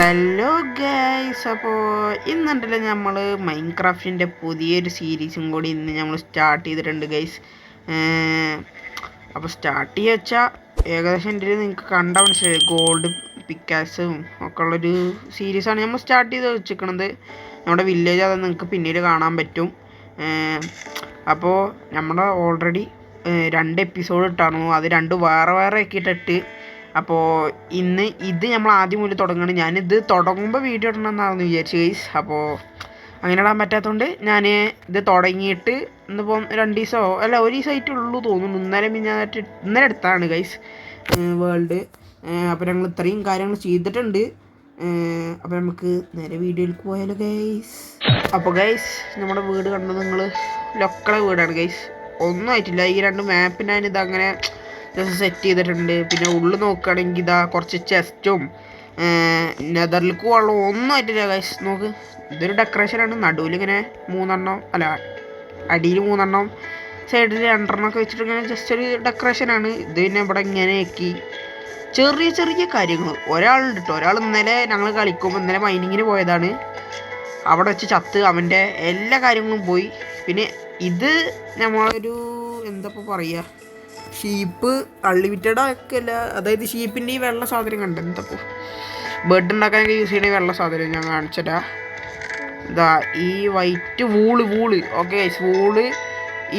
Hello guys, അപ്പോൾ ഇന്നുണ്ടല്ലോ നമ്മൾ മൈൻക്രാഫ്റ്റിൻ്റെ പുതിയൊരു സീരീസും കൂടി ഇന്ന് നമ്മൾ സ്റ്റാർട്ട് ചെയ്തിട്ടുണ്ട് ഗൈസ്. അപ്പോൾ സ്റ്റാർട്ട് ചെയ്യുക വെച്ചാൽ ഏകദേശം എൻ്റെ നിങ്ങൾക്ക് കണ്ടാൽ മനസ്സിലായി, ഗോൾഡ് പിക്കാസും ഒക്കെ ഉള്ളൊരു സീരീസാണ് നമ്മൾ സ്റ്റാർട്ട് ചെയ്ത് വെച്ചിരിക്കുന്നത്. നമ്മുടെ വില്ലേജ് അത് നിങ്ങൾക്ക് പിന്നീട് കാണാൻ പറ്റും. അപ്പോൾ നമ്മൾ ഓൾറെഡി 2 എപ്പിസോഡ് ഇട്ടാണ്, അത് 2 വേറെ വേറെ ആക്കിയിട്ടിട്ട്. അപ്പോൾ ഇന്ന് ഇത് നമ്മൾ ആദ്യം മുതൽ തുടങ്ങണം. ഞാനിത് തുടങ്ങുമ്പോൾ വീഡിയോ ഇടണമെന്നാണെന്ന് വിചാരിച്ചു ഗൈസ്. അപ്പോൾ അങ്ങനെ ഇടാൻ പറ്റാത്തതുകൊണ്ട് ഞാൻ ഇത് തുടങ്ങിയിട്ട് ഇന്നിപ്പം 2 ദിവസമോ അല്ല 1 ദിവസമായിട്ടുള്ളൂ തോന്നുന്നു. ഇന്നലെ എടുത്താണ് ഗൈസ് വേൾഡ്. അപ്പോൾ ഞങ്ങൾ ഇത്രയും കാര്യങ്ങൾ ചെയ്തിട്ടുണ്ട്. അപ്പോൾ നമുക്ക് നേരെ വീഡിയോയിലേക്ക് പോയാലോ ഗൈസ്. അപ്പോൾ ഗൈസ്, നമ്മുടെ വീട് കണ്ടത് നിങ്ങൾ ലൊക്കളെ വീടാണ് ഗൈസ്. ഒന്നും ആയിട്ടില്ല. ഈ 2 മാപ്പ് ഞാനിതങ്ങനെ ജസ്റ്റ് സെറ്റ് ചെയ്തിട്ടുണ്ട്. പിന്നെ ഉള്ളിൽ നോക്കുകയാണെങ്കിൽ ഇതാ കുറച്ച് ചെസ്റ്റും നെതറിലേക്ക് വെള്ളം ഒന്നും ആയിട്ടില്ല ഗൈസ്. നോക്ക്, ഇതൊരു ഡെക്കറേഷനാണ്. നടുവിൽ ഇങ്ങനെ 3 എണ്ണം അല്ല അടിയിൽ 3 എണ്ണം സൈഡിൽ 2 എണ്ണം ഒക്കെ വെച്ചിട്ട് ഇങ്ങനെ ജസ്റ്റ് ഒരു ഡെക്കറേഷനാണ്. ഇത് പിന്നെ ഇവിടെ ഇങ്ങനെ ആക്കി ചെറിയ ചെറിയ കാര്യങ്ങൾ. ഒരാളുണ്ട് കേട്ടോ, ഒരാൾ ഇന്നലെ ഞങ്ങൾ കളിക്കുമ്പോൾ ഇന്നലെ മൈനിങ്ങിന് പോയതാണ്. അവിടെ വെച്ച് ചത്ത് അവൻ്റെ എല്ലാ കാര്യങ്ങളും പോയി. പിന്നെ ഇത് നമ്മളൊരു എന്താ ഇപ്പോൾ പറയുക, ഷീപ്പ് അൺലിമിറ്റഡ് ഒക്കെ അല്ല, അതായത് ഷീപ്പിൻ്റെ ഈ വെള്ള സാധനം കണ്ട എന്തപ്പോൾ ബെഡ് ഉണ്ടാക്കാനൊക്കെ യൂസ് ചെയ്യുന്ന വെള്ള സാധനം ഞാൻ കാണിച്ചതാ. ഇതാ ഈ വൈറ്റ് വൂള് ഓക്കെ. വൂള്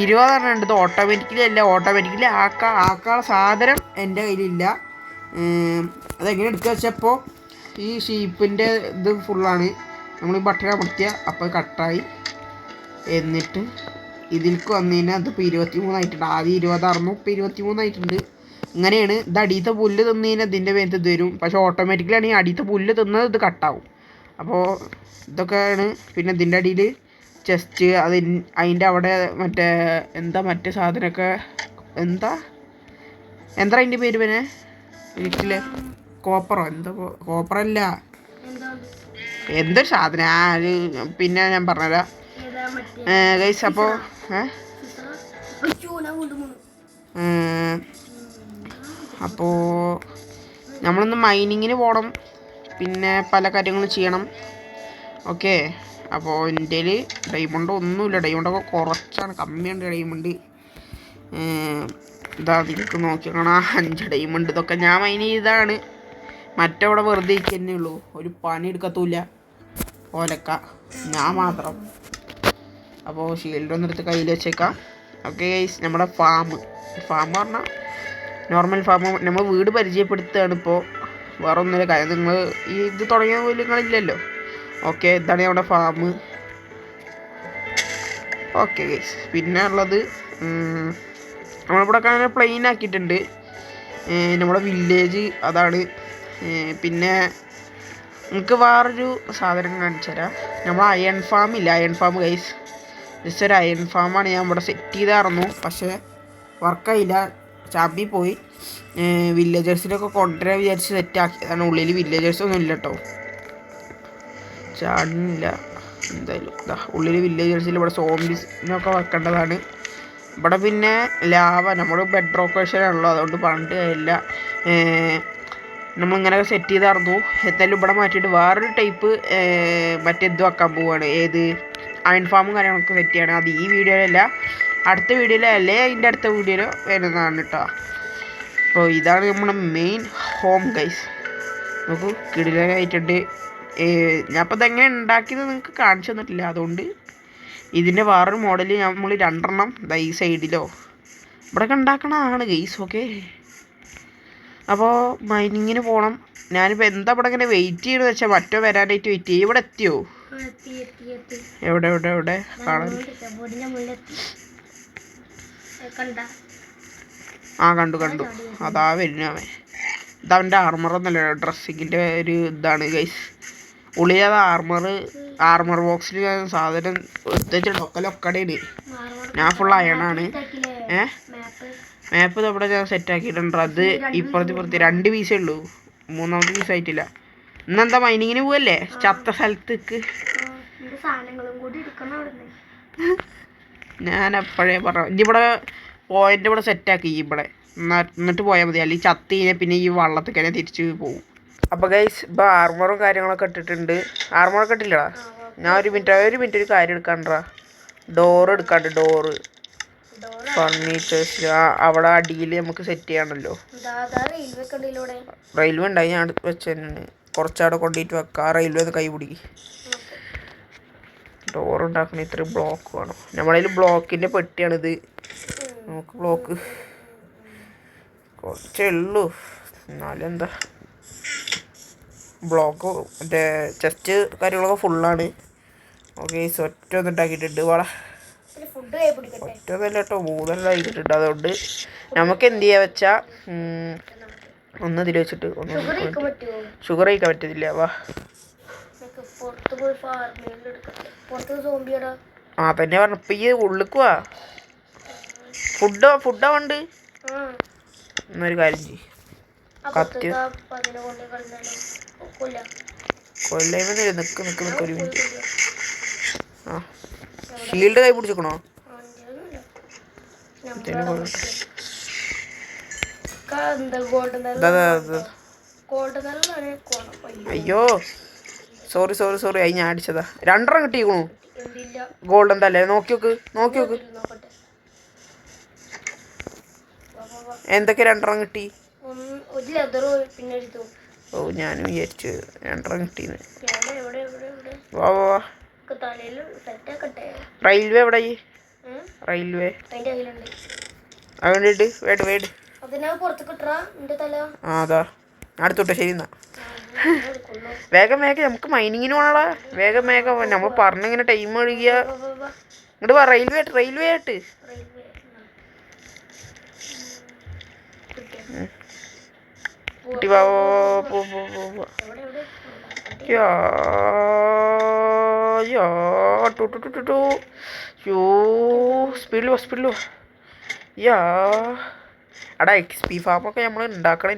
20 ഉണ്ട്. ഇത് ഓട്ടോമാറ്റിക്കലി അല്ല, ഓട്ടോമാറ്റിക്കലി ആക്കാനുള്ള സാധനം എൻ്റെ കയ്യിലില്ല. അതെങ്ങനെ എടുക്കുക വെച്ചപ്പോൾ ഈ ഷീപ്പിൻ്റെ ഇത് ഫുള്ളാണ്. നമ്മൾ ഈ ബട്ടൺ അമർത്തിയ അപ്പോൾ കട്ടായി. എന്നിട്ട് ഇതിലേക്ക് വന്നു കഴിഞ്ഞാൽ അതിപ്പോൾ 23 ആയിട്ടുണ്ട്. ആദ്യം 20 ആയിരുന്നു, ഇപ്പോൾ 23 ആയിട്ടുണ്ട്. ഇങ്ങനെയാണ്. ഇത് അടിയത്തെ പുല്ല് തിന്നു കഴിഞ്ഞാൽ ഇതിൻ്റെ വേഗത്ത് ഇത് വരും. പക്ഷേ ഓട്ടോമാറ്റിക്കലാണ് ഈ അടിയത്തെ പുല്ല് തിന്നത് ഇത് കട്ടാവും. അപ്പോൾ ഇതൊക്കെയാണ്. പിന്നെ ഇതിൻ്റെ അടിയിൽ ചെസ്റ്റ്, അതിൻ്റെ അവിടെ മറ്റേ സാധനമൊക്കെ എന്താ അതിൻ്റെ പേര് പിന്നെ വീട്ടിലെ കോപ്പറോ കോപ്പറല്ല എന്തൊരു സാധനം അത് പിന്നെ ഞാൻ പറഞ്ഞുതരാം ഗൈസ്. അപ്പോൾ നമ്മളൊന്ന് മൈനിങ്ങിന് പോകണം, പിന്നെ പല കാര്യങ്ങളും ചെയ്യണം. ഓക്കെ. അപ്പോൾ എൻ്റെ ഡയമണ്ട് ഒന്നുമില്ല, ഡയമണ്ടൊക്കെ കുറച്ചാണ്, കമ്മിയുണ്ട് ഡയമണ്ട്. ഇതാ നിങ്ങൾക്ക് നോക്കി കാണാം 5 ഡയമണ്ട്. ഇതൊക്കെ ഞാൻ മൈൻ ചെയ്താണ്. മറ്റവിടെ വെറുതെ തന്നെ ഉള്ളൂ, ഒരു പണി എടുക്കത്തുമില്ല ഓലക്ക ഞാൻ മാത്രം. അപ്പോൾ ഷീൽഡ് ഒന്നെടുത്ത് കയ്യിൽ വെച്ചേക്കാം. ഓക്കെ ഗൈസ്, നമ്മുടെ ഫാം പറഞ്ഞാൽ നോർമൽ ഫാം. നമ്മൾ വീട് പരിചയപ്പെടുത്തുകയാണ് ഇപ്പോൾ, വേറെ ഒന്നുമില്ല കാര്യം. നിങ്ങൾ ഈ ഇത് തുടങ്ങിയ പോലും നിങ്ങളില്ലല്ലോ. ഓക്കെ, ഇതാണ് നമ്മുടെ ഫാം. ഓക്കെ ഗൈസ്, പിന്നെ ഉള്ളത് നമ്മളിവിടെ അങ്ങനെ പ്ലെയിൻ ആക്കിയിട്ടുണ്ട്. നമ്മുടെ വില്ലേജ് അതാണ്. പിന്നെ നിങ്ങൾക്ക് വേറൊരു സാധനം കാണിച്ചു തരാം. നമ്മൾ അയൺ ഫാം ഇല്ല, അയൺ ഫാം ഗൈസ്, ജസ്റ്റ് ഒരു അയൺ ഫാമാണ് ഞാൻ ഇവിടെ സെറ്റ് ചെയ്തായിരുന്നു. പക്ഷേ വർക്കായില്ല, ചാമ്പി പോയി. വില്ലേജേഴ്സിനൊക്കെ കൊണ്ടുവരാൻ വിചാരിച്ച് സെറ്റാക്കിയതാണ്. ഉള്ളിൽ വില്ലേജേഴ്സൊന്നും ഇല്ല കേട്ടോ, ചാടുന്നില്ല എന്തായാലും. ഉള്ളിൽ വില്ലേജേഴ്സിൽ ഇവിടെ സോംബീസിനൊക്കെ വെക്കേണ്ടതാണ്. ഇവിടെ പിന്നെ ലാവ, നമ്മൾ ബെഡ് റോക്ക് വെഷനാണല്ലോ, അതുകൊണ്ട് പറഞ്ഞിട്ട് കാര്യമില്ല. നമ്മളിങ്ങനെയൊക്കെ സെറ്റ് ചെയ്തായിരുന്നു. എന്തായാലും ഇവിടെ മാറ്റിയിട്ട് വേറൊരു ടൈപ്പ് മറ്റേത് വെക്കാൻ പോവുകയാണ്. ഏത് അയൺ ഫാമും കാര്യങ്ങളൊക്കെ സെറ്റ് ചെയ്യണം. അത് ഈ വീഡിയോയിലല്ല, അടുത്ത വീഡിയോയിലോ അല്ലേ അതിൻ്റെ അടുത്ത വീഡിയോയിലോ വരുന്നതാണ് കേട്ടോ. അപ്പോൾ ഇതാണ് നമ്മുടെ മെയിൻ ഹോം ഗൈസ്. നമുക്ക് കിടിലനായിട്ടുണ്ട്. ഞാനിപ്പോൾ ഇതെങ്ങനെ ഉണ്ടാക്കിയത് നിങ്ങൾക്ക് കാണിച്ചു തന്നിട്ടില്ല, അതുകൊണ്ട് ഇതിൻ്റെ വേറൊരു മോഡൽ നമ്മൾ 2 എണ്ണം ഈ സൈഡിലോ ഇവിടെയൊക്കെ ഉണ്ടാക്കണതാണ് ഗൈസ്. ഓക്കെ. അപ്പോൾ മൈനിങ്ങിന് പോകണം. ഞാനിപ്പോൾ എന്താ ഇവിടെ ഇങ്ങനെ വെയിറ്റ് ചെയ്യണമെന്ന് വെച്ചാൽ മറ്റോ വരാനായിട്ട് വെയിറ്റ് ചെയ്യും. ഇവിടെ എത്തിയോ? എവിടെ കാണാൻ? ആ കണ്ടു. അതാ വരുന്നവൻ. ഇതവൻ്റെ ആർമറൊന്നല്ല, ഡ്രസ്സിങ്ങിൻ്റെ ഒരു ഇതാണ് ഗൈസ്. ഉള്ളിലത് ആർമർ ബോക്സിൽ സാധനം എടുത്തിട്ട് ഒക്കടേണ്. ഞാൻ ഫുൾ അയണാണ്. മാപ്പ് ഇവിടെ ഞാൻ സെറ്റാക്കിയിട്ടുണ്ട്. അത് ഇപ്പുറത്ത് 2 പീസേ ഉള്ളൂ, 3ാമത്തെ പീസ് ആയിട്ടില്ല. ഇന്നെന്താ മൈനിങ്ങിന് പോവല്ലേ ചത്ത സ്ഥലത്തേക്ക്? ഞാൻ എപ്പോഴേ പറഞ്ഞു ഇനി ഇവിടെ പോയിന്റ് ഇവിടെ സെറ്റാക്കി ഇവിടെ എന്നിട്ട് പോയാൽ മതി. അല്ലെങ്കിൽ ചത്ത് കഴിഞ്ഞാൽ പിന്നെ ഈ വള്ളത്തിൽ തന്നെ തിരിച്ച് പോകും. അപ്പോൾ ഗൈസ് ഇപ്പോൾ ആർമറും കാര്യങ്ങളൊക്കെ ഇട്ടിട്ടുണ്ട്. ആർമറൊക്കെ ഇട്ടില്ലടാ. ഞാൻ ഒരു മിനിറ്റ് ഒരു കാര്യം എടുക്കാണ്ടാ. ഡോറ് എടുക്കാണ്ട്. ഡോറ് ഫർണിച്ചേഴ്സ് അവിടെ അടിയിൽ നമുക്ക് സെറ്റ് ചെയ്യാണല്ലോ. റെയിൽവേ ഉണ്ടായി ഞാൻ വെച്ച് തന്നെയാണ്. കുറച്ചവിടെ കൊണ്ടുപോയിട്ട് വെക്കാം. റെയിൽവേ ഒന്ന് കൈ പിടിക്കും. ഡോർ ഉണ്ടാക്കണ ഇത്ര ബ്ലോക്ക് വേണം. നമ്മളതിൽ ബ്ലോക്കിൻ്റെ പെട്ടിയാണിത്. നമുക്ക് ബ്ലോക്ക് കുറച്ചേ ഉള്ളൂ. എന്നാലും എന്താ ബ്ലോക്ക് മറ്റേ ചെസ്റ്റ് കാര്യങ്ങളൊക്കെ ഫുള്ളാണ്. ഓക്കെ ഒറ്റ ഒന്നും ഉണ്ടാക്കിയിട്ടുണ്ട്. വള ഒറ്റ ഒന്നല്ല കേട്ടോ, 3 ആക്കിയിട്ടുണ്ട്. അതുകൊണ്ട് നമുക്ക് എന്ത് ചെയ്യാ വെച്ചാൽ ഒന്ന് ഇതിൽ വെച്ചിട്ട് ഷുഗർ കഴിക്കാൻ പറ്റത്തില്ല. വാ തന്നെ പറഞ്ഞു. ഇപ്പം ഈ ഉള്ളിക്ക് വാ. ഫുഡാ വേണ്ട. എന്നൊരു കാര്യം ചെയ്യും. കത്തി കൊല്ലായ്മ നിക്ക് ഒരു മിനിറ്റ്. ആ ഷീൽഡ് കൈ പിടിച്ചിക്കണോ? അയ്യോ സോറി അത് ഞാൻ അടിച്ചതാ. 2 കിട്ടിക്കണു. ഗോൾഡൻ തല്ലേ? നോക്കി നോക്ക്. എന്തൊക്കെ 2 കിട്ടി? ഓ ഞാനും വിചാരിച്ചു 2 കിട്ടീന്ന്. വാ റെയിൽവേ എവിടെ? റെയിൽവേ അതുകൊണ്ടിട്ട് വേട് അതാ അടുത്തോട്ടെ. ശരി എന്നാ വേഗം നമുക്ക് മൈനിങ്ങിന് പോണടാ. വേഗം നമ്മൾ പറഞ്ഞിങ്ങനെ ടൈം ഒഴുകിയ ഇങ്ങോട്ട് വാ. റെയിൽവേ ആയിട്ട് കുട്ടി വാ. സ്പീഡിൽ വാ. എടാ XP ഫാമൊക്കെ നമ്മൾ ഉണ്ടാക്കണം.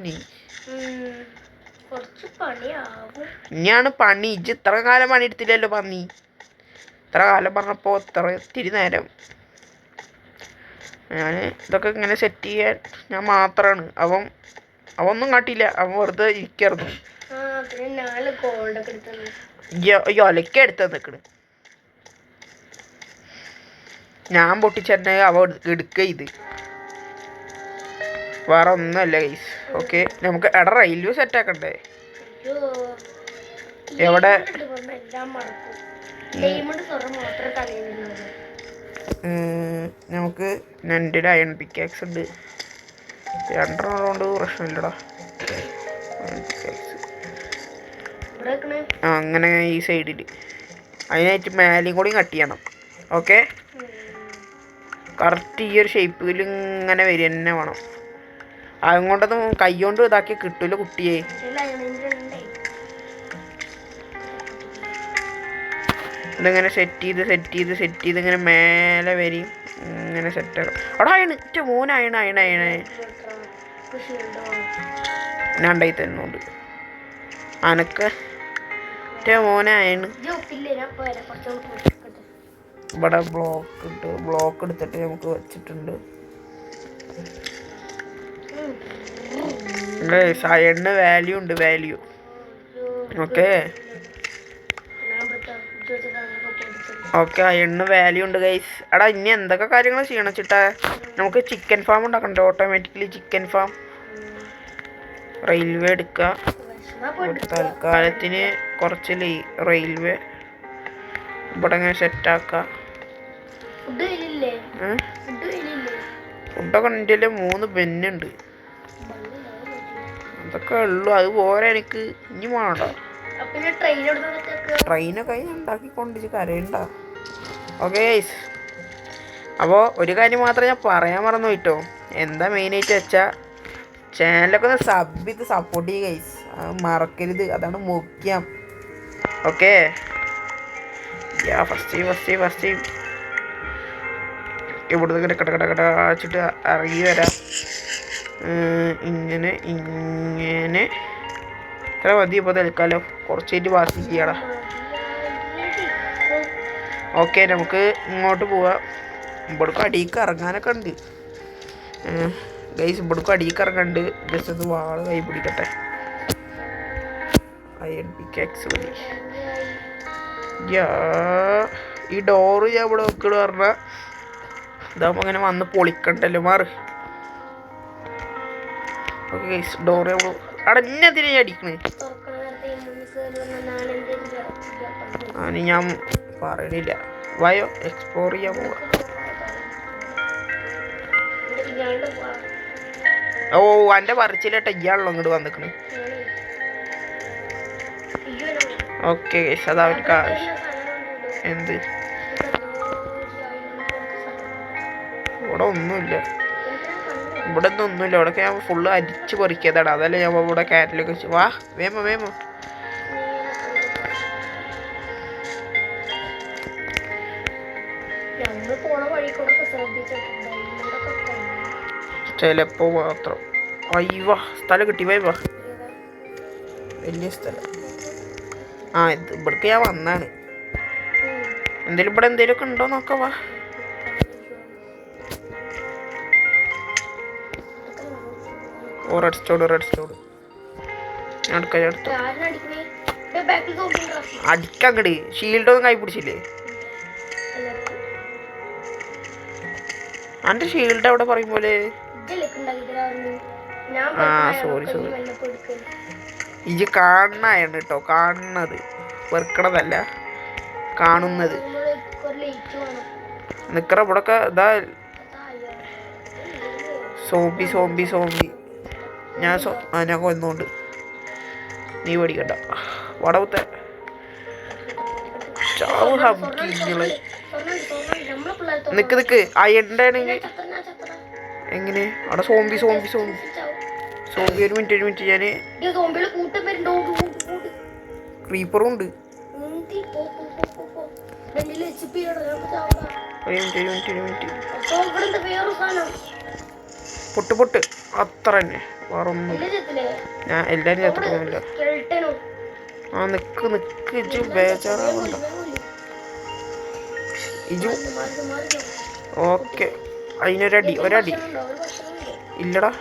ഇനിയാണ് പണി. ഇത്ര കാലം പണി എടുത്തില്ലല്ലോ പന്നി. ഇത്ര കാലം പറഞ്ഞപ്പോൾ ഇത്തിരി നേരം ഞാൻ ഇതൊക്കെ ഇങ്ങനെ സെറ്റ് ചെയ്യാൻ ഞാൻ മാത്രമാണ്. അവൊന്നും കാട്ടിയില്ല. അവൻ വെറുതെ ഇരിക്കായിരുന്നു. ഒലക്ക എടുത്ത് നിൽക്കണ്. ഞാൻ പൊട്ടിച്ചെന്നെ അവ എടുക്ക ഇത് വേറെ ഒന്നുമല്ല ഗൈസ്. ഓക്കെ നമുക്ക് റെയിൽവേ സെറ്റ് ആക്കണ്ടേ? എവിടെ നമുക്ക് എൻ്റെ അയൺ പിക്കാക്സ് ഉണ്ട്. 2 കൊണ്ട് പ്രശ്നമില്ലടാ. അങ്ങനെ ഈ സൈഡിൽ അതിനായിട്ട് മേലെയും കൂടി കട്ട് ചെയ്യണം. ഓക്കെ കറക്റ്റ് ഈ ഒരു ഷേപ്പിൽ ഇങ്ങനെ വരിക തന്നെ വേണം. അതുകൊണ്ടൊന്നും കൈ കൊണ്ട് ഇതാക്കി കിട്ടൂല കുട്ടിയെ. ഇതിങ്ങനെ സെറ്റ് ചെയ്ത് ഇങ്ങനെ മേലെ വരും. ഇങ്ങനെ സെറ്റാക്കണം. അവിടെ മോനായണ ഞാൻ ഉണ്ടായി തന്നോണ്ട് അനക്ക് മോനായണ്. ഇവിടെ ബ്ലോക്ക് എടുത്തിട്ട് നമുക്ക് വെച്ചിട്ടുണ്ട്. അയണിന് വാല്യൂ ഉണ്ട്. ഓക്കെ അയണിന് വാല്യൂ ഉണ്ട് ഗൈസ്. എടാ ഇനി എന്തൊക്കെ കാര്യങ്ങൾ ചെയ്യണം വെച്ചിട്ടാ? നമുക്ക് ചിക്കൻ ഫാം ഉണ്ടാക്കണ്ടേ? Automatically chicken farm. റെയിൽവേ എടുക്കുക. തൽക്കാലത്തിന് കുറച്ച് റെയിൽവേ ഇവിടെ ഇങ്ങനെ സെറ്റാക്കുക. ഫുഡൊക്കെ എൻ്റെ 3 ബെന്നുണ്ട്. അതൊക്കെ ഉള്ളു. അത് പോരാ എനിക്ക്. ഇനി വേണ്ട. ട്രെയിനൊക്കെ ഉണ്ടാക്കിക്കൊണ്ട് കരയണ്ട. Okay guys. അപ്പോൾ ഒരു കാര്യം മാത്രമേ ഞാൻ പറയാൻ മറന്നു പോയിട്ടോ. എന്താ മെയിനായിട്ട് വെച്ചാൽ ചാനലൊക്കെ ഒന്ന് സബ് ചെയ്ത് സപ്പോർട്ട് ചെയ്യുക ഗൈസ്. അത് മറക്കരുത്. അതാണ് മുഖ്യം. ഓക്കെ ഫസ്റ്റ് ഇവിടുന്ന് ഇങ്ങനെ കടച്ചിട്ട് ഇറങ്ങി വരാം. ഇങ്ങനെ ഇത്ര മതി ഇപ്പോൾ തൽക്കാലം. കുറച്ചായിട്ട് ബാക്കി ചെയ്യണം. ഓക്കെ നമുക്ക് ഇങ്ങോട്ട് പോവാം. ഇവിടേക്ക് അടിയിലേക്ക് ഇറങ്ങാനൊക്കെ ഉണ്ട് ഗൈസ്. ഇവിടേക്ക് അടിയിലേക്ക് ഇറങ്ങാനുണ്ട്. ജസ്റ്റ് ഒന്ന് വാള് കൈ പിടിക്കട്ടെ. അയൺ പിക്കാക്സ് മതി. ഈ ഡോറ് ഞാൻ ഇവിടെ വെക്കണ് പറഞ്ഞാൽ ഇതാകുമ്പോൾ അങ്ങനെ വന്ന് പൊളിക്കണ്ടല്ലോ മാറ്. ഓക്കെ ഗൈസ്, ഡോറ് നമ്മൾ അടഞ്ഞതിനെ അടിക്കണേ. അതിന് ഞാൻ പറയണില്ല. വായോ എക്സ്പ്ലോർ ചെയ്യാൻ പോവാ. ഓ എൻ്റെ പറിച്ചിലേട്ട ഇയാളല്ലോ ഇങ്ങോട്ട് വന്നിക്കണ്. ഓക്കെ ഗൈസ്, അതാ ഒരു എന്ത് ഇവിടെ ഒന്നുമില്ല. ഇവിടെ ഒന്നുമില്ല. ഇവിടെ ഞാൻ ഫുള്ള് അരിച്ച് പറിക്കാതാണ്. അതല്ലേ ഞാൻ ഇവിടെ കാറ്റിലൊക്കെ വെച്ച്. വാ വേമോ വേമോ. ചിലപ്പോ മാത്രം. അയ്യവാ സ്ഥലം കിട്ടി. വാ വലിയ സ്ഥലം. ആ ഇത് ഇവിടേക്ക് ഞാൻ വന്നാണ്. എന്തേലും ഇവിടെ എന്തേലുമൊക്കെ ഉണ്ടോ നോക്കാം. വാ ഓ റെഡ് സ്റ്റോൺ ഞാൻ എടുത്തു. അടിക്കങ്ങട് ഷീൽഡൊന്നും കൈ പിടിച്ചില്ലേ? അന്റെ ഷീൽഡ് അവിടെ പറയും പോലെ. ആ സോറി ഇജ് കാണണായാണ് കേട്ടോ. കാണുന്നത് വെറുക്കണതല്ല, കാണുന്നത്. നിക്കറ ഇവിടൊക്കെ ഇതാ സോംബി ഞാൻ കൊന്നുകൊണ്ട് നീ പേടിക്കണ്ട. വടവത്തെ ചാവ് ഹംക്കിങ്ങള്. നിക്ക് അയണ്ട ആണെങ്കിൽ എങ്ങനെ അവിടെ സോംബി ഒരു മിനിറ്റ് ഞാന് ക്രീപ്പറും ഉണ്ട്. പൊട്ട് അത്ര തന്നെ, വേറൊന്നും. ഞാൻ എല്ലാരും ചത്തൊന്നുമില്ല. ആ നിക്ക് ഇജു ബേജാറാവണ്ട. ഇജു ഓക്കെ. അതിനൊരടി ഇല്ലടാ.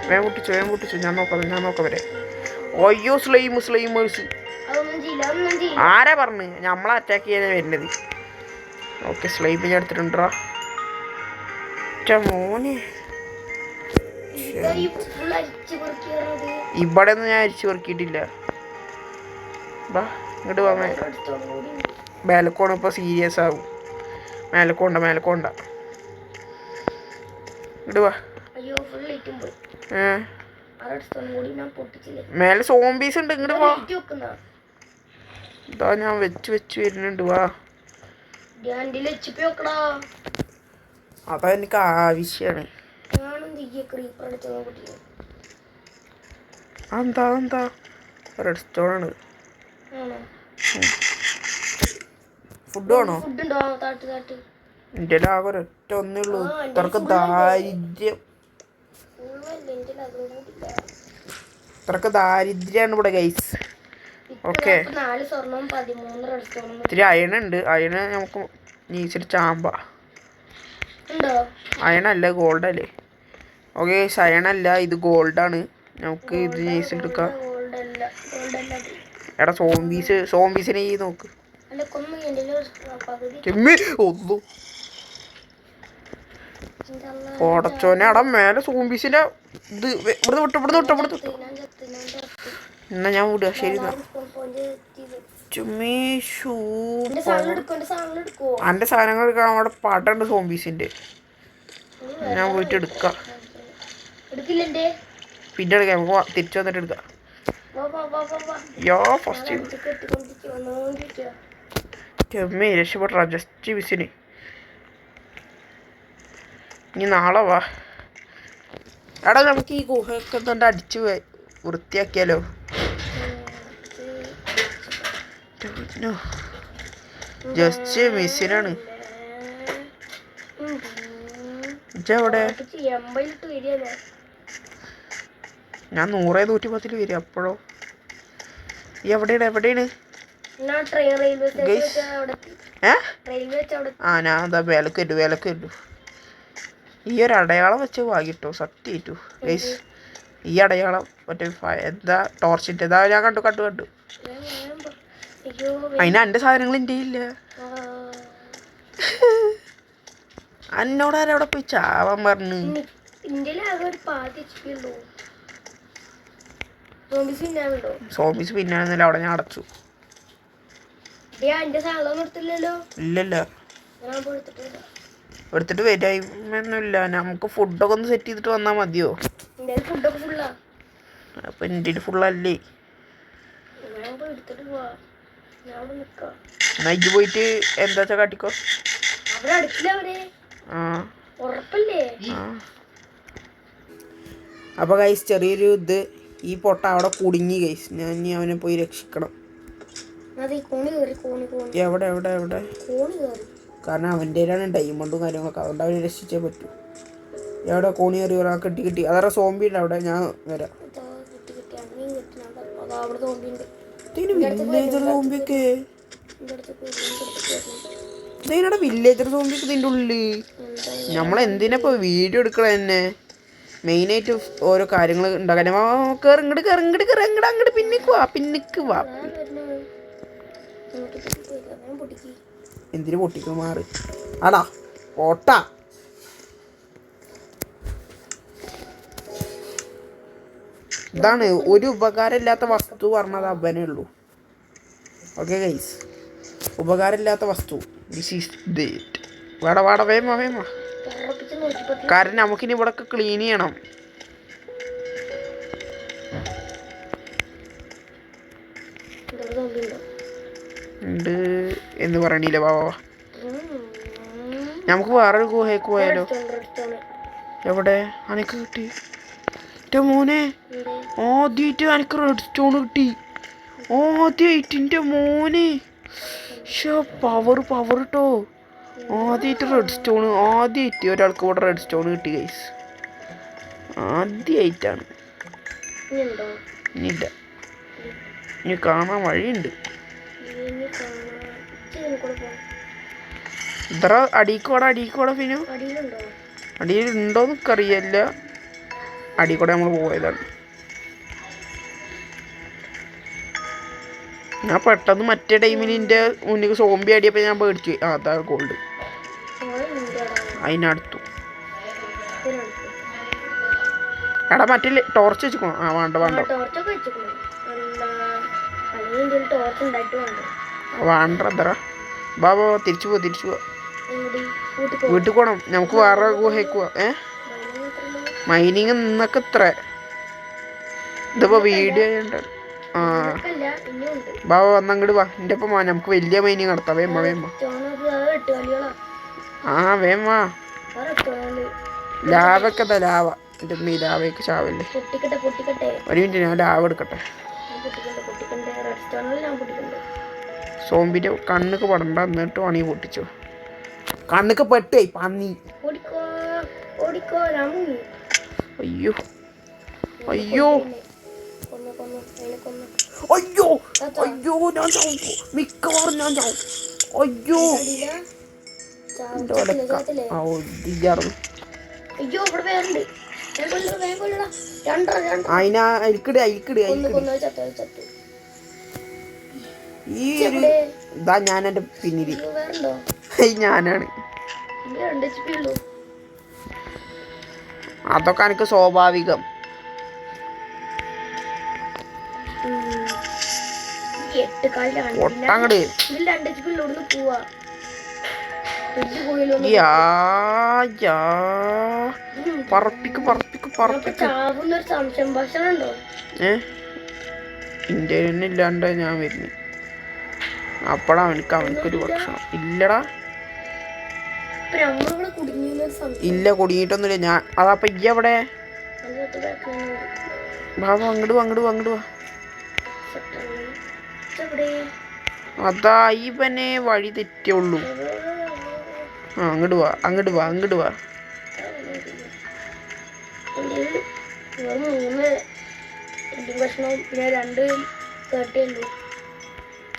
വേഗം പൊട്ടിച്ചു. ഞാൻ നോക്കാം വരെ. അയ്യോ സ്ലൈമേഴ്സ് ആരാ പറഞ്ഞു നമ്മളെ അറ്റാക്ക് ചെയ്യാൻ വരുന്നത്? ഓക്കെ സ്ലൈം ഞാൻ എടുത്തിട്ടുണ്ടാ മോനെ. ഇവിടെ ഒന്നും ഞാൻ അരിച്ചു പെറുക്കിയിട്ടില്ല. ബാ ഇങ്ങോട്ട് വാ. മേലക്കോണ ഇപ്പൊ സീരിയസ് ആവും. മേലക്കോണ്ട ഇങ്ങോട്ട് വാ. മേലെ സോംബീസ് ഉണ്ട്. ഇങ്ങോട്ട് വാ. ഇതാ ഞാൻ വെച്ച് വരുന്നുണ്ട്. വാ. അതാ എനിക്ക് ആവശ്യമാണ്. എന്താ റെഡ് സ്റ്റോൺ ആണ്. ഫുഡ് വേണോ? എന്റെ ആകെ ഒരൊറ്റ ഒന്നേ ഉള്ളൂ. ഇത്രക്ക് ദാരിദ്ര്യാണ് ഇവിടെ ഗൈസ്. ഓക്കെ ഇത്തിരി അയണുണ്ട്. അയണ് നമുക്ക് നീച്ചിട്ട് ചാമ്പ. അയണല്ല ഗോൾഡല്ലേ. ഓക്കെ ഗൈസ് അയണല്ല ഇത് ഗോൾഡാണ്. നമുക്ക് ഇത് നീച്ചിട്ടെടുക്കാം. എടാ സോംബീസിനെ നോക്ക്. ഓടച്ചോനെ അടാ മേലെ സോംബീസിന്റെ ഇത് ഇവിടുന്ന് വിട്ടു. എന്നാ ഞാൻ വിടുക. ശരി അന്റെ സാധനങ്ങൾ എടുക്കാൻ അവിടെ പാട്ടുണ്ട് സോംബീസിന്റെ. ഞാൻ പോയിട്ട് എടുക്കാം. പിന്നെ എടുക്കാം. നമുക്ക് തിരിച്ചു വന്നിട്ട് എടുക്കാം. ഫസ്റ്റ് രക്ഷപ്പെട്ടാ ജസ്റ്റ് വിസിന്. ഇനി നാളെ വാ. എടാ നമുക്ക് ഈ ഗുഹയൊക്കെ എന്തുകൊണ്ട് അടിച്ച് വൃത്തിയാക്കിയാലോ? ജസ്റ്റ് മിസ്സിനാണ്. ഇജെവിടെ? ഞാൻ 100-110 വരും. അപ്പോഴോ എവിടെയാണ്? ഞാൻ എന്താ വിലക്ക് ഈ ഒരു അടയാളം വെച്ച് വാങ്ങിട്ടോ. സത്യം ഗൈസ് ഈ അടയാളം മറ്റേ എന്താ ടോർച്ചിൻ്റെ ഇതാ ഞാൻ കണ്ടു കണ്ടു കണ്ടു. അതിന് എൻ്റെ സാധനങ്ങൾ എൻ്റെ ഇല്ല. എന്നോടാരവിടെ പോയി ചാവാൻ പറഞ്ഞു. സോംബീസ് പിന്നാണെന്നല്ല അവിടെ ഞാൻ അടച്ചു. ഇല്ലല്ല എടുത്തിട്ട് വരുമൊന്നുമില്ല. നമുക്ക് ഫുഡൊക്കെ ഒന്ന് സെറ്റ് ചെയ്തിട്ട് വന്നാൽ മതിയോ? അപ്പൊ എൻ്റെ ഫുള്ളല്ലേ. എന്നാ ഇജ്ജ് പോയിട്ട് എന്താ വെച്ചാ കാട്ടിക്കോ. അപ്പൊ ഗൈസ് ചെറിയൊരു ഇത് ഈ പൊട്ട അവിടെ കുടുങ്ങി ഗൈസ്. ഞാൻ ഇനി അവനെ പോയി രക്ഷിക്കണം. എവിടെ എവിടെ എവിടെ? കാരണം അവൻ്റെ ഡയമണ്ടും കാര്യങ്ങളൊക്കെ, അതുകൊണ്ട് അവനെ രക്ഷിച്ചേ പറ്റൂ. എവിടെ കോണി കയറി ഒരാൾ കിട്ടി കിട്ടി. അതറ സോംബി ഉണ്ട് അവിടെ. ഞാൻ വരാം. വില്ലേജർ സോംബിയൊക്കെ ഇതിനടെ വില്ലേജർ സോംബിയൊക്കെ ഇതിൻ്റെ ഉള്ളിൽ. നമ്മളെന്തിനാ വീഡിയോ എടുക്കണം തന്നെ? മെയിനായിട്ട് ഓരോ കാര്യങ്ങൾ ഉണ്ടാക്കാൻ. കയറി ഇങ്ങോട്ട് കയറി ഇങ്ങോട്ട് കയറി അങ്ങോട്ട് അങ്ങോട്ട് പിന്നിക്ക് വാ പിന്നിക്ക് വാ. എന്തിനു പൊട്ടിക്കും മാറ് ആടാ ഓട്ടാ. ഇതാണ് ഒരു ഉപകാരമില്ലാത്ത വസ്തു പറഞ്ഞത് അവനേ ഉള്ളൂ. ഓക്കെ ഗൈസ്, ഉപകാരമില്ലാത്ത വസ്തു. ദിസ് ഈസ് ദിറ്റ്. വേട വേട വേമ വേമ. കാരണം നമുക്കിനി ഇവിടെ ഒക്കെ ക്ലീൻ ചെയ്യണം. ഉണ്ട് എന്ന് പറയണില്ല ബാബാ. നമുക്ക് വേറൊരു ഗുഹയ്ക്ക് പോയാലോ? എവിടെ അനക്ക് കിട്ടി? എൻ്റെ മോനെ ആദ്യമായിട്ട് എനിക്ക് റെഡ് സ്റ്റോൺ കിട്ടി. ആദ്യമായിട്ട് എൻ്റെ മോനെ. പവർ പവർ കേട്ടോ. ആദ്യമായിട്ട് റെഡ് സ്റ്റോൺ. ആദ്യമായിട്ട് ഒരാൾക്ക് ഇവിടെ റെഡ് സ്റ്റോൺ കിട്ടി ഗൈസ്. ആദ്യമായിട്ടാണ്. ഇനിയില്ല, ഇനി കാണാൻ വഴിയുണ്ട്. ഇത്ര അടിക്കോടെ അടിക്കോടെ പിന്നെ അടിയിലുണ്ടോന്ന് എനിക്കറിയില്ല. അടിക്കൂടെ നമ്മൾ പോയതാണ്. ഞാൻ പെട്ടെന്ന് മറ്റേ ടൈമിന് എൻ്റെ മുന്നിൽ സോംബി അടിയപ്പോൾ ഞാൻ പേടിച്ചു. അതാ ഗോൾഡ് അതിനടുത്തു. എടാ മറ്റേ ടോർച്ച് വെച്ചിക്കണോ? വേണ്ട വേണ്ട വേണ്ടത്ര. ബാബാ തിരിച്ചു പോവാ തിരിച്ചു പോവാ. വീട്ടിൽ പോകണം. നമുക്ക് വേറെ ഗുഹയ്ക്ക് പോവാ. മൈനിങ് നിന്നൊക്കെ ഇത്ര ഇതിപ്പോ വീഡിയോ ചെയ്യണ്ട. ആ ബാബ വന്നങ്ങോട്ട് വാ. എൻ്റെ ഒപ്പം വാ. നമുക്ക് വലിയ മൈനിങ് നടത്താം. വേമ്മ വേമ്മ. ആ വേമ്മ. ലാവൊക്കെ എന്താ ലാവ. എൻ്റെ നീ ലാവയൊക്കെ ചാവല്ലേ. ഒരു മിനിറ്റ് ഞാൻ ലാവ എടുക്കട്ടെ. സോംബിന്റെ കണ്ണൊക്കെ പടണ്ട. എന്നിട്ട് പണി പൊട്ടിച്ചോ. കണ്ണൊക്കെ പെട്ടേ പന്നി. അയ്യോ അയ്യോ അയ്യോ അയ്യോ ഞാൻ ചാവും. മിക്കവാറും ഞാൻ ചാവും. അയ്യോ അതിനാ അയൽക്കിട് അയൽക്കിട് അയൽക്കിട്. ഈ ഒരു ഇതാ ഞാൻ എൻ്റെ പിന്നിൽ. ഞാനാണ്. അതൊക്കെ എനിക്ക് സ്വാഭാവികം. ഒട്ടങ്ങട് പറപ്പിക്ക് പറപ്പിക്ക് പറപ്പിക്ക്. ഇന്ത്യയിൽ തന്നെ ഇല്ലാണ്ട് ഞാൻ വരുന്നു. അപ്പഴാ അവനക്കൊരു ഭക്ഷണം ഇല്ലടാ. ഇല്ല കുടുങ്ങിയിട്ടൊന്നുമില്ല ഞാൻ. അതപ്പൊ ഈ എവിടെ? ബാബ അങ്ങോട്ട് വാ അങ്ങോട്ട് വാ അങ്ങോട്ട് വാ. അതാ ഈ പനെ വഴി തെറ്റുള്ളൂ. ആ അങ്ങോട്ട് വാ അങ്ങോട്ട് വാ അങ്ങോട്ട് വാ.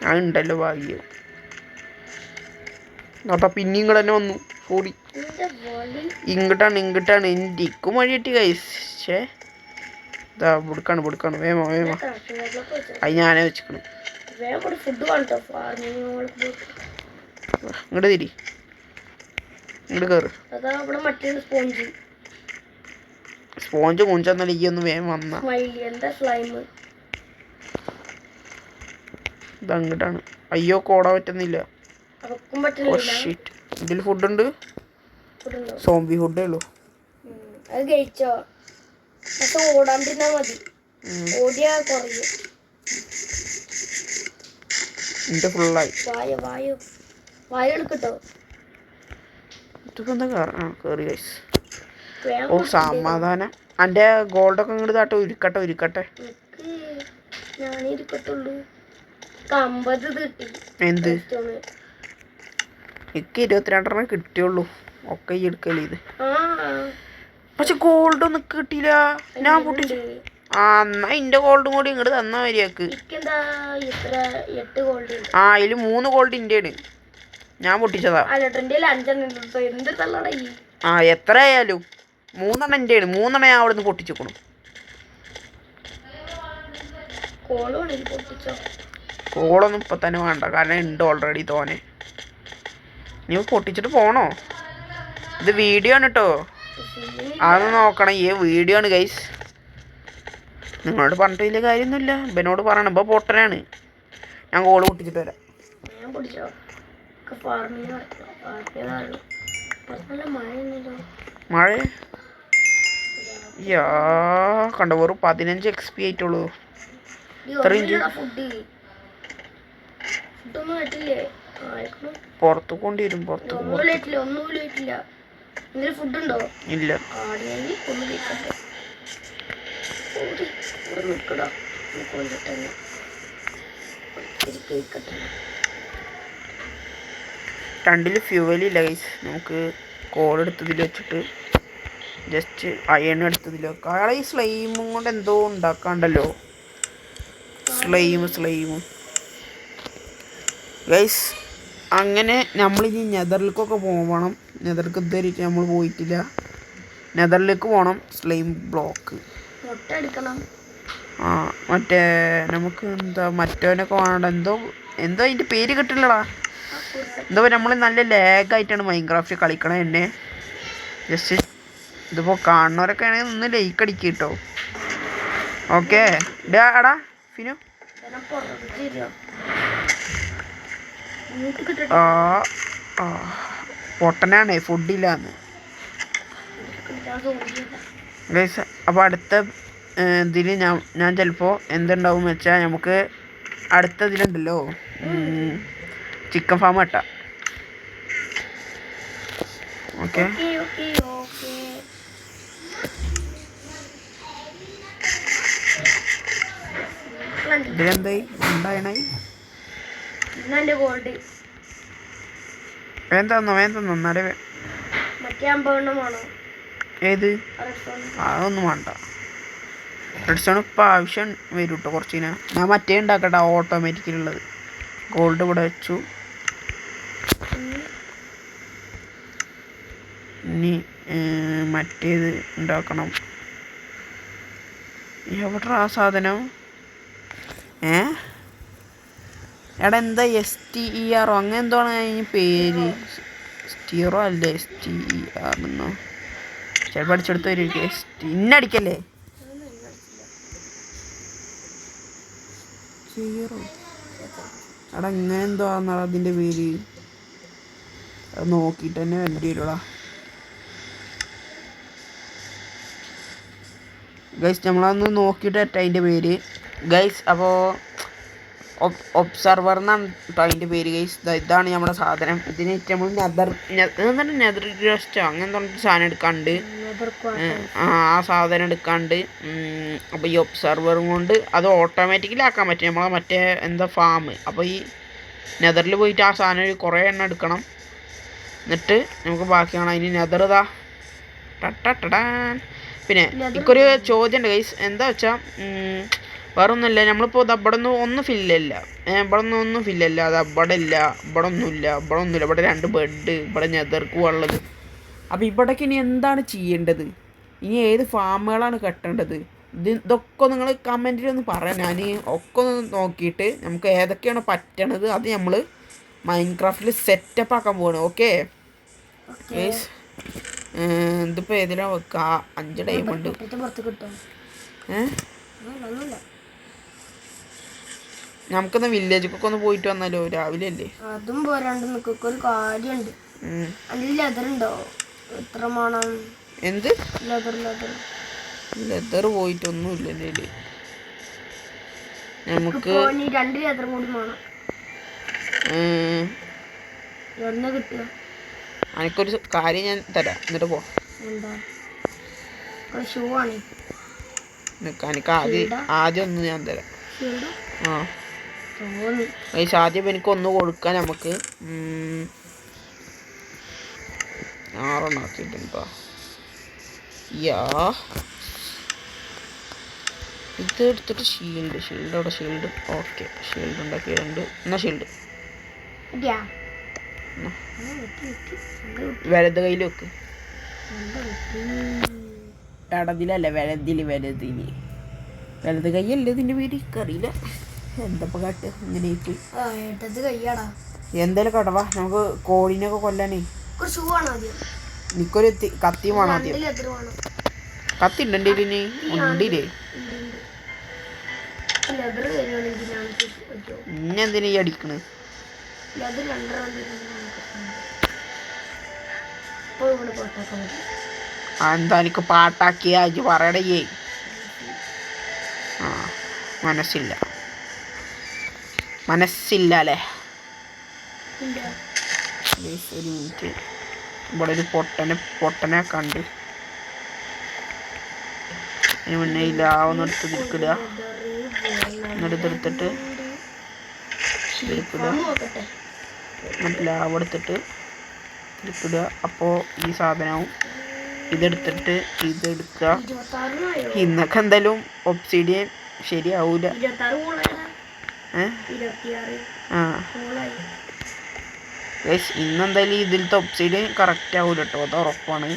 അതുണ്ടല്ലോ ഭാഗ്യം. അതാ പിന്നെയും കൂടെ തന്നെ വന്നു. സോറി. ഇങ്ങോട്ടാണ് ഇങ്ങോട്ടാണ്. എൻ്റെ ഇക്കും വഴി കിട്ടി കൈസ്. ഇതാ കൊടുക്കാണ് വേമോ അത് ഞാനേ വെച്ചിക്കണം. ഇങ്ങോട്ട് തിരി, ഇങ്ങോട്ട് കയറ്. സ്പോഞ്ച് കുഞ്ചൊന്നും ഈ ഒന്ന് വേഗം വന്ന ഇതങ്ങട്ടാണ്. അയ്യോ കോടാൻ പറ്റുന്നില്ല. ഇതിൽ ഫുഡുണ്ട്, സോംബി ഫുഡേ ഉള്ളൂ. എന്റെ ഫുള്ളായി. ഇതിപ്പോ എന്താ കേറി ഗൈസ്. ഓ സമാധാനം. എന്റെ ഗോൾഡൊക്കെ ഇങ്ങോട്ട് താട്ടെ ഉരുക്കട്ടെ. എന്ത് എനിക്ക് 22 കിട്ടിയുള്ളൂ. ഒക്കെ ഈ എടുക്കല്ലേ ഇത്. പക്ഷെ ഗോൾഡ് ഒന്നും കിട്ടിയില്ല. ഞാൻ പൊട്ടിച്ചു. എന്നാ എന്റെ ഗോൾഡും കൂടി ഇങ്ങോട്ട് തന്നാ മതിയാക്ക്. അതില് 3 ഗോൾഡ് ഇന്ത്യയാണ്. ഞാൻ പൊട്ടിച്ചതാ. എത്ര ആയാലും 3 എന്റെയാണ്. 3 ഞാൻ അവിടെ നിന്ന് പൊട്ടിച്ചേക്കണു. കോളൊന്നും ഇപ്പൊ തന്നെ വേണ്ട, കാരണം ഉണ്ട് ഓൾറെഡി തോനെ. നീ പൊട്ടിച്ചിട്ട് പോണോ? ഇത് വീഡിയോ ആണ് കേട്ടോ, അതൊന്ന് നോക്കണം. ഈ വീഡിയോ ആണ് ഗൈസ്. നിങ്ങളോട് പറഞ്ഞിട്ട് വലിയ കാര്യമൊന്നുമില്ല. ഇവനോട് പറയണം, ഇപ്പൊ പൊട്ടനാണ്. ഞാൻ കോള് പൊട്ടിച്ചിട്ട് വരാം. മഴ യാ കണ്ട, വെറും 15 XP ആയിട്ടുള്ളൂ. പുറത്തു കൊണ്ടുവരും. ഇല്ല. രണ്ടില് ഫ്യൂവലില്ല ഗൈസ്. നമുക്ക് കോൾ എടുത്തതിൽ വെച്ചിട്ട് ജസ്റ്റ് അയൺ എടുത്തതിൽ വെക്കാം. അയാളെ ഈ സ്ലൈമും കൊണ്ട് എന്തോ ഉണ്ടാക്കാണ്ടല്ലോ. Slime guys. അങ്ങനെ നമ്മളിനി നെതറിലേക്കൊക്കെ പോകണം. നെതർക്ക് ഇതുവരെ നമ്മൾ പോയിട്ടില്ല. നെതറിലേക്ക് പോകണം. സ്ലൈം ബ്ലോക്ക് മറ്റേ നമുക്ക് എന്താ മറ്റവനൊക്കെ വേണ്ട. എന്തോ അതിൻ്റെ പേര് കിട്ടില്ലടാ. എന്തോ നമ്മൾ നല്ല ലാഗായിട്ടാണ് മൈൻക്രാഫ്റ്റ് കളിക്കണത് തന്നെ. ജസ്റ്റ് ഇതിപ്പോൾ കാണുന്നവരൊക്കെ ആണെങ്കിൽ ഒന്ന് ലൈക്ക് അടിക്കുക കേട്ടോ. ഓക്കെ എടാ ഫിനു. പൊട്ടനാണ് ഫുഡില്ലാന്ന് ഗൈസ്. അപ്പോൾ അടുത്ത ഇതിൽ ഞാൻ ചിലപ്പോൾ എന്തുണ്ടാവും വെച്ചാൽ നമുക്ക് അടുത്ത ഇതിലുണ്ടല്ലോ ചിക്കൻ ഫാം കെട്ടാം. ഓക്കെ ഇതിലെന്തായി ഉണ്ടായണേ? വേന്തന്നോ എന്നാലേ. ഏത്? അതൊന്നും വേണ്ട. റെഡ് സ്റ്റോൺ ഇപ്പം ആവശ്യം വരും കേട്ടോ കുറച്ചിനാ. ഞാൻ മറ്റേ ഉണ്ടാക്കട്ടെ, ഓട്ടോമാറ്റിക്കിലുള്ളത്. ഗോൾഡ് ഇവിടെ വെച്ചു. ഇനി മറ്റേത് ഉണ്ടാക്കണം. എവിടെ ആ സാധനം? എടാ എന്താ STER അങ്ങനെ എന്തോണ് അതിന് പേര്? സ്റ്റീറോ അല്ലേ STER എന്നോ ചിലപ്പോൾ അടിച്ചെടുത്ത് വരും. ഇന്നടിക്കല്ലേ സ്റ്റീറോ? എടാ ഇങ്ങനെ എന്തോ ആണെന്നാണ് അതിൻ്റെ പേര്. അത് നോക്കിയിട്ട് തന്നെ വേണ്ടി വരുടാ ഗൈസ്. നമ്മളതൊന്ന് നോക്കിയിട്ട് അതിൻ്റെ പേര് ഗൈസ്. അപ്പോൾ ഒബ്സർവർ എന്നാണ് കേട്ടോ അതിൻ്റെ പേര് ഗൈസ്. ഇതാണ് നമ്മുടെ സാധനം. ഇതിന് നമ്മൾ നെതർ ഗ്രസ്റ്റോ അങ്ങനെ പറഞ്ഞിട്ട് സാധനം എടുക്കാണ്ട്, ആ സാധനം എടുക്കാണ്ട്. അപ്പോൾ ഈ ഒബ്സർവറും കൊണ്ട് അത് ഓട്ടോമാറ്റിക്കലി ആക്കാൻ പറ്റും. നമ്മളെ മറ്റേ എന്താ ഫാം. അപ്പോൾ ഈ നെതറിൽ പോയിട്ട് ആ സാധനം കുറേ എണ്ണം എടുക്കണം. എന്നിട്ട് നമുക്ക് ബാക്കിയാണ് അതിന് നെതർ ഇതാ ടട്ടാൻ. പിന്നെ എനിക്കൊരു ചോദ്യം ഉണ്ട് ഗൈസ്. എന്താ വെച്ചാൽ വേറെ ഒന്നുമില്ല. നമ്മളിപ്പോൾ ഇവിടെ ഒന്നും ഫില്ലല്ല. ഒന്നും ഫില്ലല്ല. അത് ഇവിടെ ഇല്ല, ഇവിടെ ഒന്നുമില്ല. ഇവിടെ 2 ബെഡ്, ഇവിടെ നെതർക്കും ഉള്ളത്. അപ്പോൾ ഇവിടേക്ക് ഇനി എന്താണ് ചെയ്യേണ്ടത്? ഇനി ഏത് ഫാമുകളാണ് കെട്ടേണ്ടത്? ഇതൊക്കെ നിങ്ങൾ കമൻറ്റിൽ ഒന്ന് പറയാം. ഞാൻ ഒക്കെ ഒന്ന് നോക്കിയിട്ട് നമുക്ക് ഏതൊക്കെയാണ് പറ്റണത് അത് നമ്മൾ മൈൻക്രാഫ്റ്റിൽ സെറ്റപ്പ് ആക്കാൻ പോകണം. ഓക്കെ ഗൈസ്, ഇതിപ്പോൾ ഏതിലാ വെക്കുക? 5 ഡയമണ്ട്. നമുക്കൊന്ന് വില്ലേജിലൊക്കെ ഒന്ന് പോയിട്ട് വന്നാലോ? രാവിലെ അല്ലേ? അതും പോരാണ്ട് നിനക്കൊക്കെ ഒരു കാര്യമുണ്ട്. അതിൽ ലെതർ ഉണ്ടോ? എത്ര വേണം? എന്ത് ലെതർ പോയിട്ടൊന്നുമില്ല എൻ്റെ. നമുക്ക് 2 ലെതർ കൂടി വേണം. കിട്ടുക എനിക്കൊരു കാര്യം ഞാൻ തരാം, എന്നിട്ട് പോ. എന്താ? ഷൂ ആണ്. എനിക്ക് ആദ്യം ഒന്ന് ഞാൻ തരാം. ആ ഗൈസ്, ആദ്യം എനിക്ക് ഒന്ന് കൊടുക്കാൻ. നമുക്ക് 6 ആക്കിയിട്ടുണ്ടോ? ഇത് എടുത്തിട്ട് ഷീൽഡ് അവിടെ ഷീൽഡ്. ഓക്കെ, ഷീൽഡ് ഉണ്ടാക്കിയിട്ടുണ്ട്. എന്നാ ഷീൽഡ് വലത് കയ്യിൽ വെക്ക്. ഇടതിലല്ല, വലത് കൈയല്ലേ ഇതിൻ്റെ പേര്? അറിയില്ല എന്തപ്പോ കാട്ട്. ഇങ്ങനെ എന്തായാലും കടവാ, നമുക്ക് കോഴിനൊക്കെ കൊല്ലാനേ. എനിക്കൊരു കത്തി വേണം ആദ്യം. കത്തി ഉണ്ടേ ഉണ്ടില്ലേ? ഇന്നെന്തിനാ ഈ അടിക്കണ്? എന്താ എനിക്ക് പാട്ടാക്കിയ അജ് പറയടേ? ആ മനസ്സില്ല അല്ലേ? ഒരു മിനിറ്റ്, ഇവിടെ ഒരു പൊട്ടനെ കണ്ട്. അതിന് മുന്നേ ഈ ലാവൊന്നും എടുത്ത് തിരിക്കിടുക. എന്നിട്ട് എടുത്തിട്ട് എന്നിട്ട് ലാവ് എടുത്തിട്ട് തിരിക്കിടുക. അപ്പോൾ ഈ സാധനവും ഇതെടുത്തിട്ട് ഇതെടുക്കുക. ഇന്നൊക്കെ എന്തായാലും ഒബ്സിഡിയൻ ശരിയാവൂല. ഇന്നെന്തായാലും ഇതിലത്തെ ഒബ്സിഡിയൻ കറക്റ്റ് ആവൂല കേട്ടോ, അത് ഉറപ്പാണ്.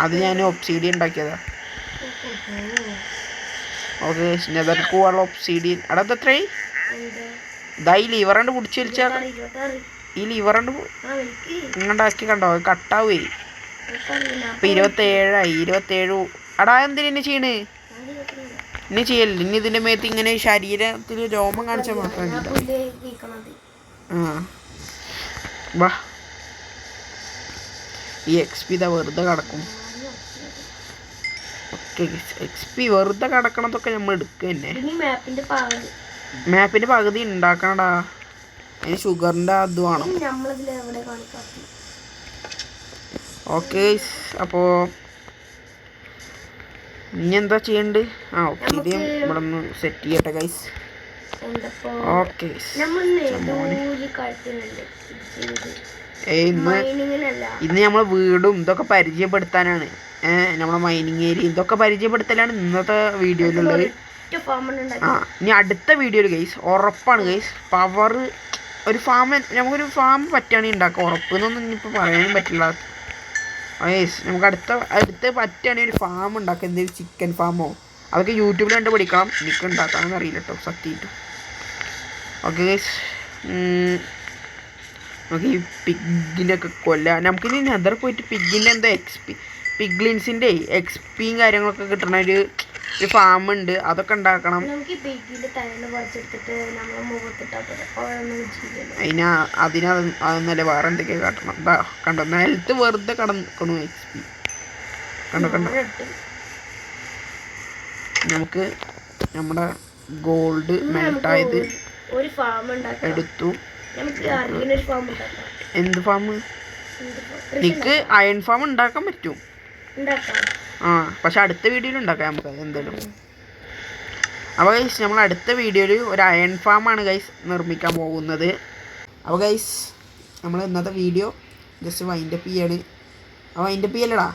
അത് ഞാൻ ഒബ്സിഡിയൻ ഉണ്ടാക്കിയതാ. ഓക്കെ, നെതർക്ക് പോകാനുള്ള ഒബ്സിഡിയൻ അടത് എത്രയായി? ഇതാ ഈ ലിവറണ്ട് പിടിച്ച് വലിച്ചാൽ ഈ ലിവറണ്ട് ഇങ്ങോട്ടാക്കി കണ്ടോ, കട്ടാവേ. ഇപ്പൊ 27 27. അടാ എന്തിനാ ചെയ്യണേ? ഇനി ചെയ്യല്ലേ? ഇനി ഇതിന്റെ മേത്ത് ഇങ്ങനെ ശരീരത്തിൽ രോമം കാണിച്ചാൽ മാത്രമേ. വാ, ഈ XP ഇതാ വെറുതെ കിടക്കും. XP വെറുതെ കിടക്കണതൊക്കെ നമ്മൾ എടുക്കുക തന്നെ. മാപ്പിന്റെ പകുതി ഉണ്ടാക്കണടാ, അതിന് ഷുഗറിന്റെ അത് വേണം. ഓക്കെ, അപ്പോൾ ഇനി എന്താ ചെയ്യണ്ട്? ഒബ്സിഡിയൻ ഇവിടെ ഒന്ന് സെറ്റ് ചെയ്യട്ടെ ഗൈസ്. ഓക്കെ, ഇന്ന് നമ്മളെ വീടും ഇതൊക്കെ പരിചയപ്പെടുത്താനാണ്. നമ്മളെ മൈനിങ് ഏരിയ ഇതൊക്കെ പരിചയപ്പെടുത്തലാണ് ഇന്നത്തെ വീഡിയോയിലുള്ളത്. ഇനി അടുത്ത വീഡിയോയിൽ ഗൈസ് ഉറപ്പാണ് ഗൈസ്, പവർ ഒരു ഫാം, നമുക്കൊരു ഫാം പറ്റുകയാണെങ്കിൽ ഉണ്ടാക്കാം. ഉറപ്പെന്നൊന്നും ഇനിയിപ്പോൾ പറയാനും പറ്റില്ല ഗൈസ്. നമുക്ക് അടുത്ത പറ്റുകയാണെങ്കിൽ ഒരു ഫാം ഉണ്ടാക്കാം. എന്തെങ്കിലും ചിക്കൻ ഫാമോ അതൊക്കെ യൂട്യൂബിൽ കണ്ട് പഠിക്കണം. എനിക്ക് ഉണ്ടാക്കാനൊന്നും അറിയില്ല കേട്ടോ, സത്യമായിട്ടും. ഓക്കെ ഗൈസ്, നമുക്ക് ഈ പിഗിൻ്റെ ഒക്കെ കൊല്ലാം. നമുക്കിനി നെതർ പോയിട്ട് പിഗിൻ്റെ എന്താ പിഗ്ലിൻസിൻ്റെ XPയും കാര്യങ്ങളൊക്കെ കിട്ടണ ഒരു ഫാം ഉണ്ട്, അതൊക്കെ ഉണ്ടാക്കണം. അതിനതൊന്നല്ലേ വേറെ എന്തൊക്കെയാ കാട്ടണം. എന്താ കണ്ടോ, നിലത്ത് വെറുതെ കടന്നു XP കണ്ടോ. നമുക്ക് നമ്മുടെ ഗോൾഡ് മെൽട്ടായത് എടുത്തു. എന്ത് ഫാം? എനിക്ക് അയൺ ഫാം ഉണ്ടാക്കാൻ പറ്റും. പക്ഷെ അടുത്ത വീഡിയോയിൽ ഉണ്ടാക്കാം നമുക്ക് എന്തായാലും. അപ്പോൾ ഗൈസ്, നമ്മൾ അടുത്ത വീഡിയോയിൽ ഒരു അയൺ ഫാമാണ് ഗൈസ് നിർമ്മിക്കാൻ പോകുന്നത്. അപ്പോൾ ഗൈസ്, നമ്മൾ ഇന്നത്തെ വീഡിയോ ജസ്റ്റ് വൈൻഡപ്പ് ചെയ്യാണ്. വൈൻഡപ്പ് ചെയ്യല്ലടാ.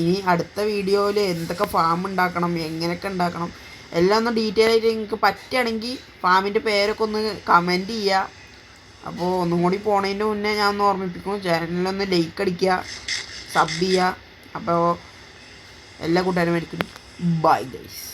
ഇനി അടുത്ത വീഡിയോയിൽ എന്തൊക്കെ ഫാം ഉണ്ടാക്കണം, എങ്ങനെയൊക്കെ ഉണ്ടാക്കണം എല്ലാം ഒന്ന് ഡീറ്റെയിൽ ആയിട്ട് നിങ്ങൾക്ക് പറ്റുകയാണെങ്കിൽ ഫാമിൻ്റെ പേരൊക്കെ ഒന്ന് കമൻറ്റ് ചെയ്യുക. അപ്പോൾ ഒന്നും കൂടി പോണതിൻ്റെ മുന്നേ ഞാൻ ഒന്ന് ഓർമ്മിപ്പിക്കും, ചാനലിലൊന്ന് ലൈക്ക് അടിക്കുക, സബ് ചെയ്യുക. അപ്പോൾ എല്ലാ കൂട്ടുകാരും മേടിക്കുന്നു. Bye guys.